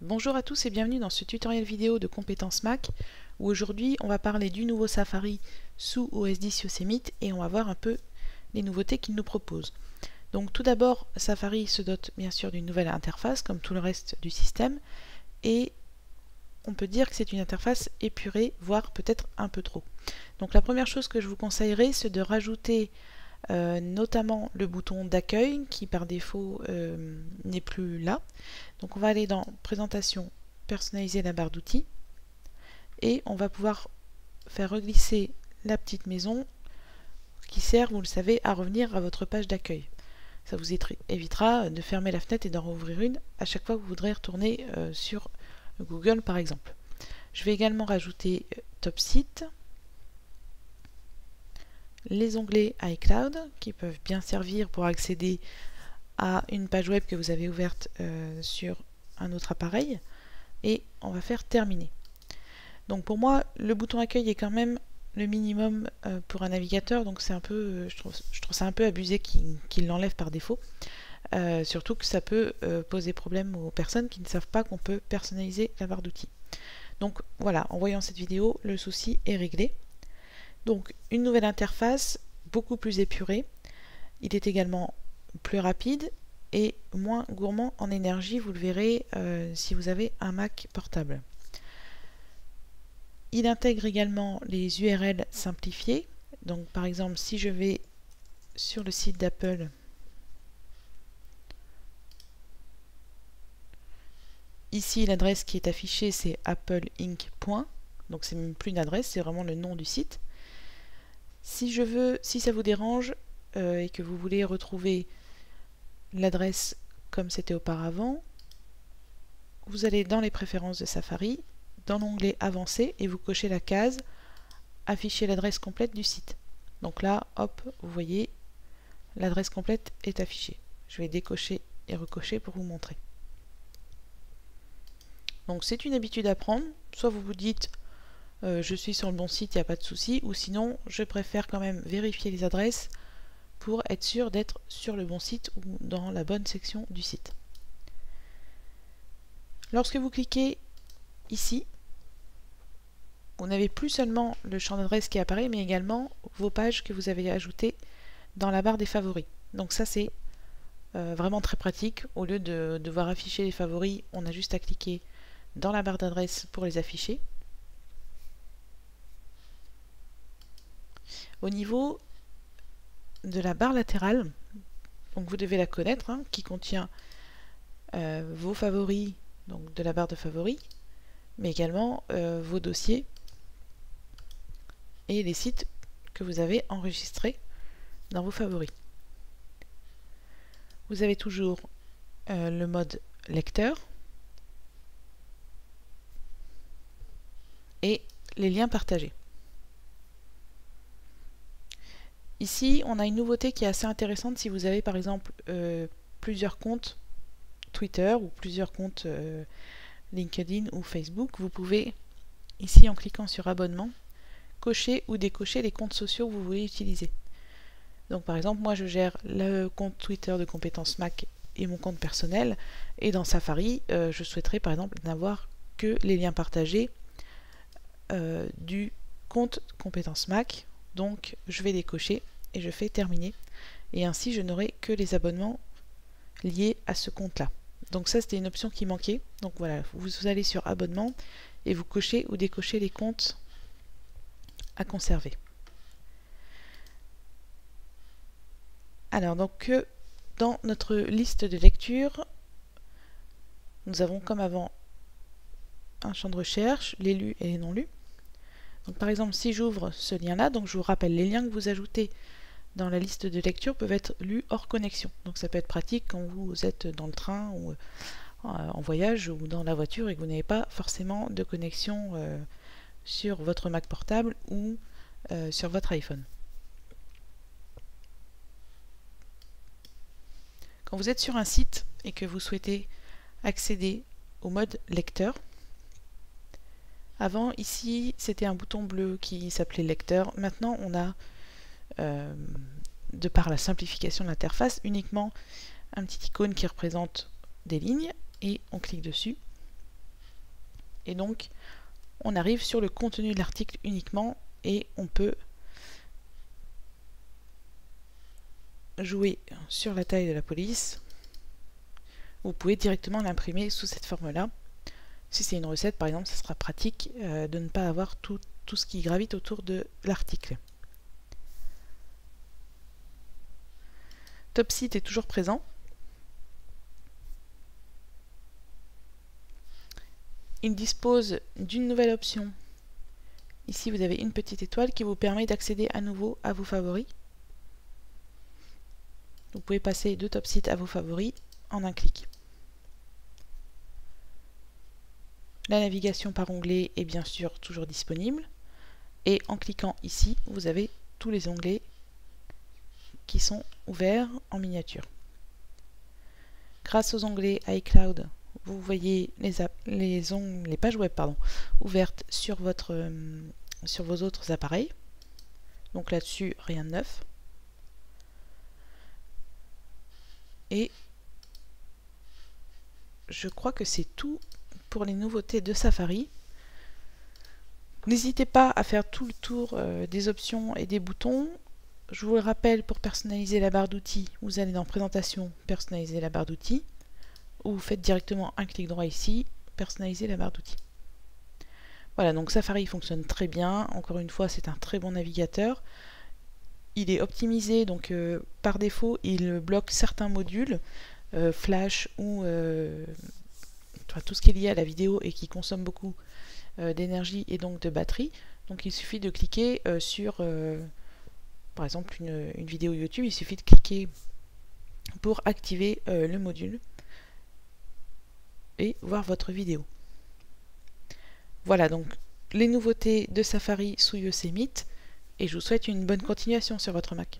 Bonjour à tous et bienvenue dans ce tutoriel vidéo de compétences Mac où aujourd'hui on va parler du nouveau Safari sous OS X Yosemite et on va voir un peu les nouveautés qu'il nous propose. Donc tout d'abord, Safari se dote bien sûr d'une nouvelle interface comme tout le reste du système et on peut dire que c'est une interface épurée, voire peut-être un peu trop. Donc la première chose que je vous conseillerais, c'est de rajouter notamment le bouton d'accueil qui par défaut n'est plus là. Donc on va aller dans présentation, personnaliser la barre d'outils et on va pouvoir faire reglisser la petite maison qui sert, vous le savez, à revenir à votre page d'accueil. Ça vous évitera de fermer la fenêtre et d'en rouvrir une à chaque fois que vous voudrez retourner sur Google par exemple. Je vais également rajouter Top Site, les onglets iCloud qui peuvent bien servir pour accéder à une page web que vous avez ouverte sur un autre appareil et on va faire terminer. Donc pour moi le bouton accueil est quand même le minimum pour un navigateur, donc c'est un peu, je trouve ça un peu abusé qu'il l'enlève par défaut, surtout que ça peut poser problème aux personnes qui ne savent pas qu'on peut personnaliser la barre d'outils. Donc voilà, en voyant cette vidéo, le souci est réglé. Donc une nouvelle interface, beaucoup plus épurée. Il est également plus rapide et moins gourmand en énergie, vous le verrez si vous avez un Mac portable. Il intègre également les URL simplifiées. Donc par exemple, si je vais sur le site d'Apple, ici l'adresse qui est affichée c'est appleinc. Donc c'est même plus une adresse, c'est vraiment le nom du site. Si ça vous dérange et que vous voulez retrouver l'adresse comme c'était auparavant, vous allez dans les préférences de Safari, dans l'onglet Avancé et vous cochez la case Afficher l'adresse complète du site. Donc là, hop, vous voyez, l'adresse complète est affichée. Je vais décocher et recocher pour vous montrer. Donc c'est une habitude à prendre, soit vous vous dites je suis sur le bon site, il n'y a pas de souci, ou sinon je préfère quand même vérifier les adresses pour être sûr d'être sur le bon site ou dans la bonne section du site. Lorsque vous cliquez ici, vous n'avez plus seulement le champ d'adresse qui apparaît, mais également vos pages que vous avez ajoutées dans la barre des favoris. Donc ça c'est vraiment très pratique. Au lieu de devoir afficher les favoris, on a juste à cliquer dans la barre d'adresse pour les afficher. Au niveau de la barre latérale, donc vous devez la connaître, hein, qui contient vos favoris, donc de la barre de favoris, mais également vos dossiers et les sites que vous avez enregistrés dans vos favoris. Vous avez toujours le mode lecteur et les liens partagés. Ici, on a une nouveauté qui est assez intéressante si vous avez par exemple plusieurs comptes Twitter ou plusieurs comptes LinkedIn ou Facebook. Vous pouvez, ici en cliquant sur abonnement, cocher ou décocher les comptes sociaux que vous voulez utiliser. Donc par exemple, moi je gère le compte Twitter de compétences Mac et mon compte personnel, et dans Safari, je souhaiterais par exemple n'avoir que les liens partagés du compte compétences Mac. Donc je vais décocher et je fais terminer, et ainsi je n'aurai que les abonnements liés à ce compte là. Donc ça c'était une option qui manquait. Donc voilà, vous allez sur abonnement et vous cochez ou décochez les comptes à conserver. Alors donc dans notre liste de lecture, nous avons comme avant un champ de recherche, les lus et les non lus. Donc par exemple si j'ouvre ce lien là, donc je vous rappelle, les liens que vous ajoutez dans la liste de lecture peuvent être lus hors connexion. Donc ça peut être pratique quand vous êtes dans le train ou en voyage ou dans la voiture et que vous n'avez pas forcément de connexion sur votre Mac portable ou sur votre iPhone. Quand vous êtes sur un site et que vous souhaitez accéder au mode lecteur, avant ici c'était un bouton bleu qui s'appelait lecteur. Maintenant on a de par la simplification de l'interface, uniquement un petit icône qui représente des lignes et on clique dessus et donc on arrive sur le contenu de l'article uniquement et on peut jouer sur la taille de la police. Vous pouvez directement l'imprimer sous cette forme-là. Si c'est une recette, par exemple, ça sera pratique de ne pas avoir tout ce qui gravite autour de l'article. Topseed est toujours présent. Il dispose d'une nouvelle option. Ici, vous avez une petite étoile qui vous permet d'accéder à nouveau à vos favoris. Vous pouvez passer de Topseed à vos favoris en un clic. La navigation par onglet est bien sûr toujours disponible. Et en cliquant ici, vous avez tous les onglets qui sont ouverts en miniature. Grâce aux onglets iCloud, vous voyez les pages web ouvertes sur vos autres appareils. Donc là-dessus, rien de neuf. Et je crois que c'est tout pour les nouveautés de Safari. N'hésitez pas à faire tout le tour des options et des boutons. Je vous le rappelle, pour personnaliser la barre d'outils, vous allez dans Présentation, personnaliser la barre d'outils, ou vous faites directement un clic droit ici, personnaliser la barre d'outils. Voilà, donc Safari fonctionne très bien. Encore une fois, c'est un très bon navigateur. Il est optimisé, donc par défaut, il bloque certains modules, Flash ou tout ce qui est lié à la vidéo et qui consomme beaucoup d'énergie et donc de batterie. Donc il suffit de cliquer sur, par exemple, une vidéo YouTube, il suffit de cliquer pour activer le module et voir votre vidéo. Voilà donc les nouveautés de Safari sous Yosemite et je vous souhaite une bonne continuation sur votre Mac.